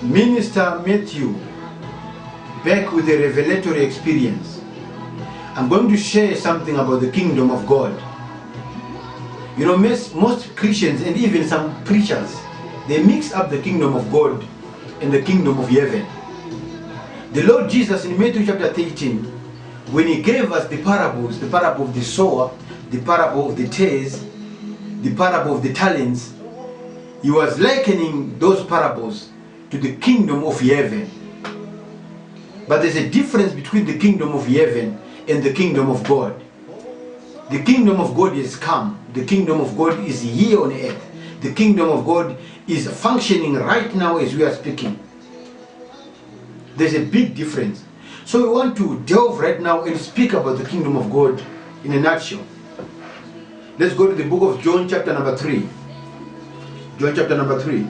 Minister Matthew back with a revelatory experience. I'm going to share something about the kingdom of God. You know, most Christians and even some preachers, they mix up the kingdom of God and the kingdom of heaven. The Lord Jesus in Matthew chapter 13, when he gave us the parables, the parable of the sower, the parable of the tares, the parable of the talents, he was likening those parables to the kingdom of heaven. But there's a difference between the kingdom of heaven and the kingdom of God. The kingdom of God is come. The kingdom of God is here on earth. The kingdom of God is functioning right now as we are speaking. There's a big difference. So we want to delve right now and speak about the kingdom of God in a nutshell. Let's go to the book of John chapter number 3. John chapter number 3.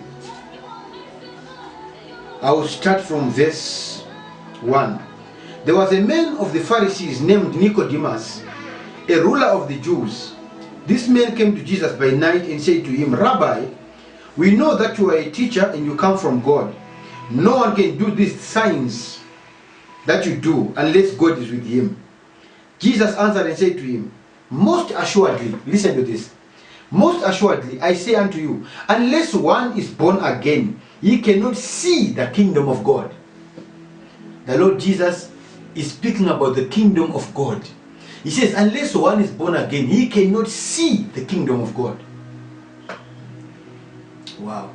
I will start from verse 1. There was a man of the Pharisees named Nicodemus, a ruler of the Jews. This man came to Jesus by night and said to him, Rabbi, we know that you are a teacher and you come from God. No one can do these signs that you do unless God is with him. Jesus answered and said to him, most assuredly, listen to this, most assuredly I say unto you, unless one is born again, he cannot see the kingdom of God. The Lord Jesus is speaking about the kingdom of God. He says, unless one is born again, he cannot see the kingdom of God. Wow.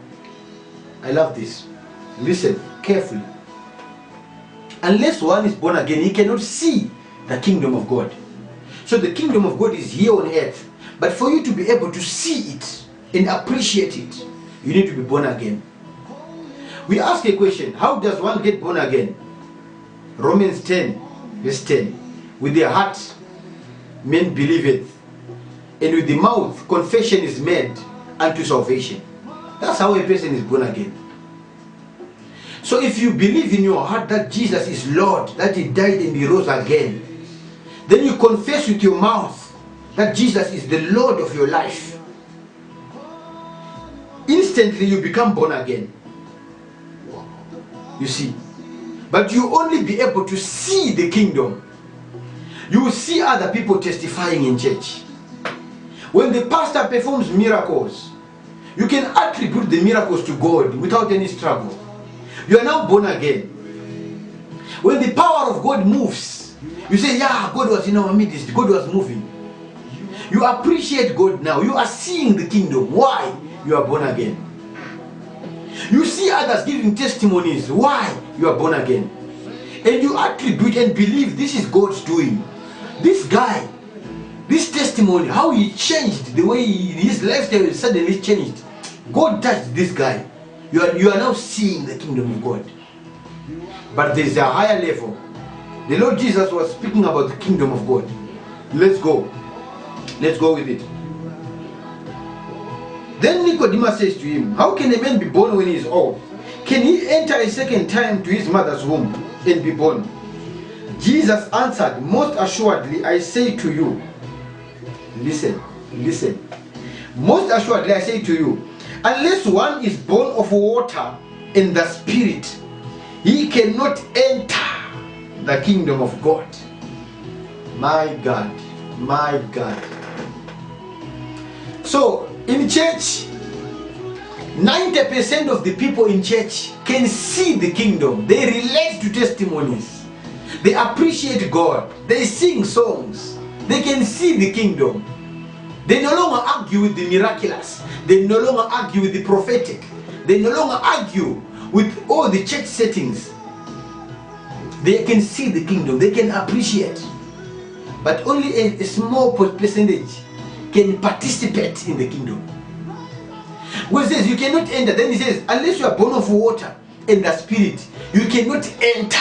I love this. Listen carefully. Unless one is born again, he cannot see the kingdom of God. So the kingdom of God is here on earth. But for you to be able to see it and appreciate it, you need to be born again. We ask a question, how does one get born again? Romans 10, verse 10. With the heart, men believeth, and with the mouth, confession is made unto salvation. That's how a person is born again. So if you believe in your heart that Jesus is Lord, that he died and he rose again, then you confess with your mouth that Jesus is the Lord of your life. Instantly you become born again. You see. But you only be able to see the kingdom. You will see other people testifying in church. When the pastor performs miracles, you can attribute the miracles to God without any struggle. You are now born again. When the power of God moves, you say, yeah, God was in our midst, God was moving. You appreciate God now. You are seeing the kingdom. Why? You are born again. You see others giving testimonies. Why? You are born again. And you attribute and believe this is God's doing. This guy, this testimony, how he changed, the way his lifestyle suddenly changed. God touched this guy. You are now seeing the kingdom of God. But there is a higher level. The Lord Jesus was speaking about the kingdom of God. Let's go. Let's go with it. Then Nicodemus says to him, how can a man be born when he is old? Can he enter a second time to his mother's womb and be born? Jesus answered, most assuredly I say to you, listen, most assuredly I say to you, unless one is born of water and the Spirit, he cannot enter the kingdom of God. My God, my God. So in church, 90% of the people in church can see the kingdom. They relate to testimonies. They appreciate God. They sing songs. They can see the kingdom. They no longer argue with the miraculous. They no longer argue with the prophetic. They no longer argue with all the church settings. They can see the kingdom. They can appreciate. But only a small percentage can participate in the kingdom. God says you cannot enter. Then he says, unless you are born of water and the Spirit, you cannot enter.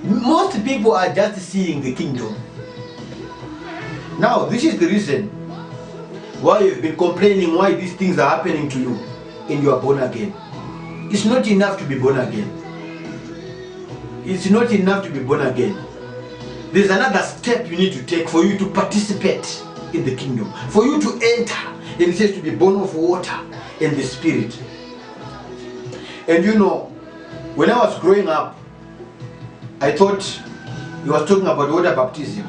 Most people are just seeing the kingdom. Now, this is the reason why you've been complaining why these things are happening to you and you are born again. It's not enough to be born again. It's not enough to be born again. There's another step you need to take for you to participate in the kingdom. For you to enter. And it says to be born of water and the Spirit. And you know, when I was growing up, I thought he was talking about water baptism.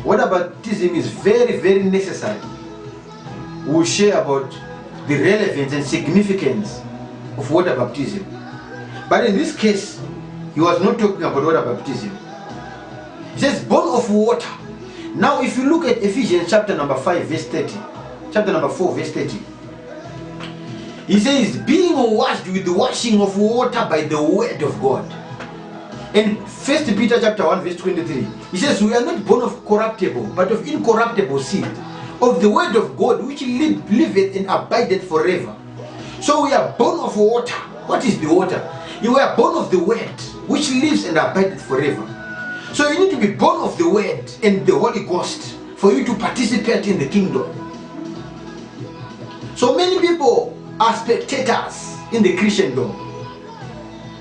Water baptism is very, very necessary. We'll share about the relevance and significance of water baptism. But in this case, he was not talking about water baptism. He says, born of water. Now, if you look at Ephesians chapter number 5, verse 30, chapter number 4, verse 30, he says, being washed with the washing of water by the word of God. And 1 Peter chapter 1, verse 23, he says, we are not born of corruptible, but of incorruptible seed, of the word of God, which liveth and abideth forever. So we are born of water. What is the water? You are born of the word, which lives and abideth forever. So you need to be born of the word and the Holy Ghost for you to participate in the kingdom. So many people are spectators in the Christendom.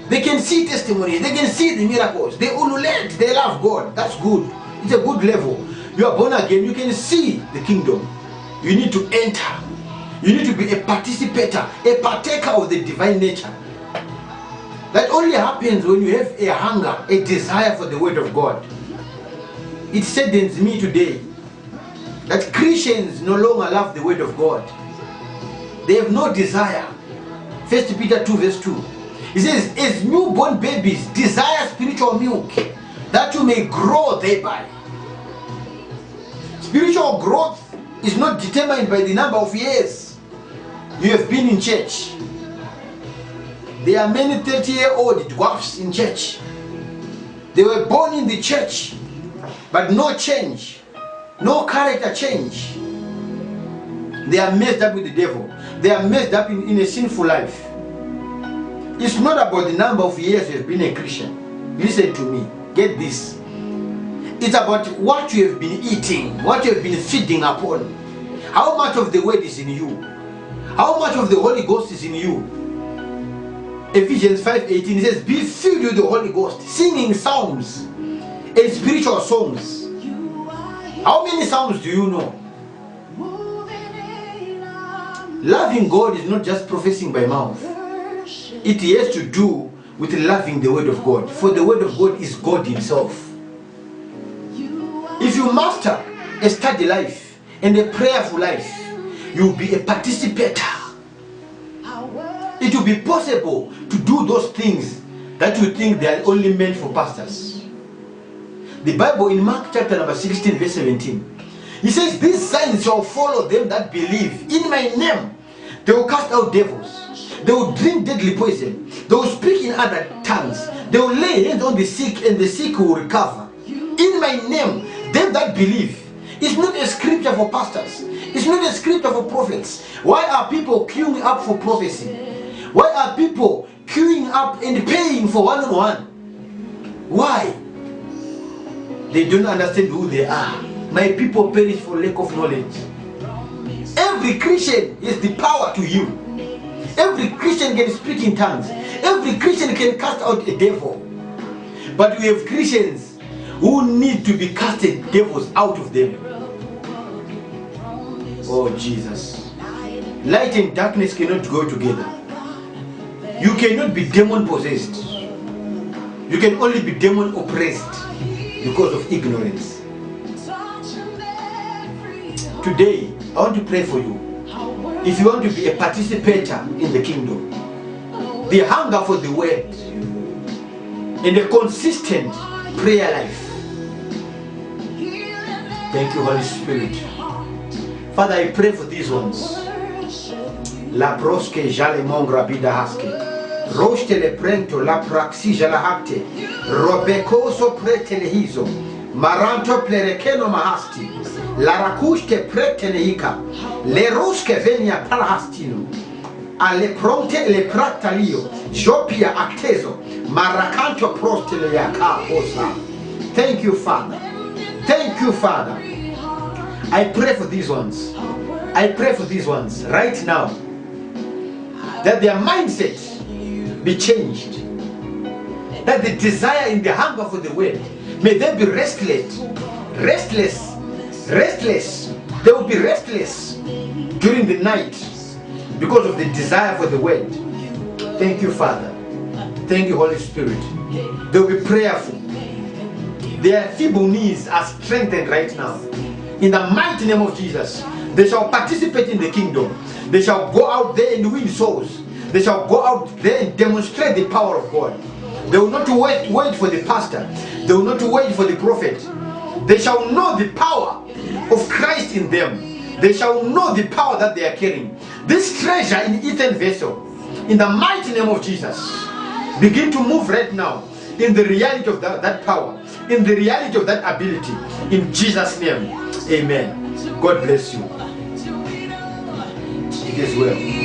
They can see testimonies, they can see the miracles, they ululate, they love God. That's good. It's a good level. You are born again, you can see the kingdom. You need to enter. You need to be a participator, a partaker of the divine nature. That only happens when you have a hunger, a desire for the word of God. It saddens me today that Christians no longer love the word of God. They have no desire. 1 Peter 2 verse 2. It says, as newborn babies desire spiritual milk, that you may grow thereby. Spiritual growth is not determined by the number of years you have been in church. There are many 30-year-old dwarfs in church. They were born in the church, but no change, no character change. They are messed up with the devil. They are messed up in a sinful life. It's not about the number of years you have been a Christian. Listen to me. Get this. It's about what you have been eating, what you have been feeding upon. How much of the word is in you? How much of the Holy Ghost is in you? Ephesians 5:18 says, be filled with the Holy Ghost, singing psalms and spiritual songs. How many psalms do you know? Loving God is not just professing by mouth. It has to do with loving the word of God. For the word of God is God himself. If you master a study life and a prayerful life, you will be a participator. It will be possible to do those things that you think they are only meant for pastors. The Bible in Mark chapter number 16 verse 17, he says, these signs shall follow them that believe. In my name they will cast out devils. They will drink deadly poison. They will speak in other tongues. They will lay hands on the sick and the sick will recover. In my name, them that believe. It's not a scripture for pastors. It's not a scripture for prophets. Why are people queuing up for prophecy? Why are people queuing up and paying for one-on-one? Why? They don't understand who they are. My people perish for lack of knowledge. Every Christian has the power to heal. Every Christian can speak in tongues. Every Christian can cast out a devil. But we have Christians who need to be casted devils out of them. Oh Jesus. Light and darkness cannot go together. You cannot be demon possessed. You can only be demon oppressed because of ignorance. Today, I want to pray for you. If you want to be a participator in the kingdom, the hunger for the word, and a consistent prayer life. Thank you, Holy Spirit. Father, I pray for these ones. La broske jale mongra bida haske. Roste le prento la praxi jala hakte. Robecoso pretelehizo. Maranto plerekeno mahasti. La rakushke pretenehika. Le ruske venia palhastino. Ale pronte le pratalio. Jopia actezo. Maracanto prostele yakaposa. Thank you, Father. Thank you, Father. I pray for these ones. I pray for these ones right now, that their mindset be changed, that the desire and the hunger for the word, may they be restless. They will be restless during the night because of the desire for the word. Thank you, Father. Thank you, Holy Spirit. They will be prayerful. Their feeble knees are strengthened right now. In the mighty name of Jesus, they shall participate in the kingdom. They shall go out there and win souls. They shall go out there and demonstrate the power of God. They will not wait for the pastor. They will not wait for the prophet. They shall know the power of Christ in them. They shall know the power that they are carrying. This treasure in earthen vessel, in the mighty name of Jesus, begin to move right now in the reality of that power, in the reality of that ability. In Jesus' name, amen. God bless you. It is well.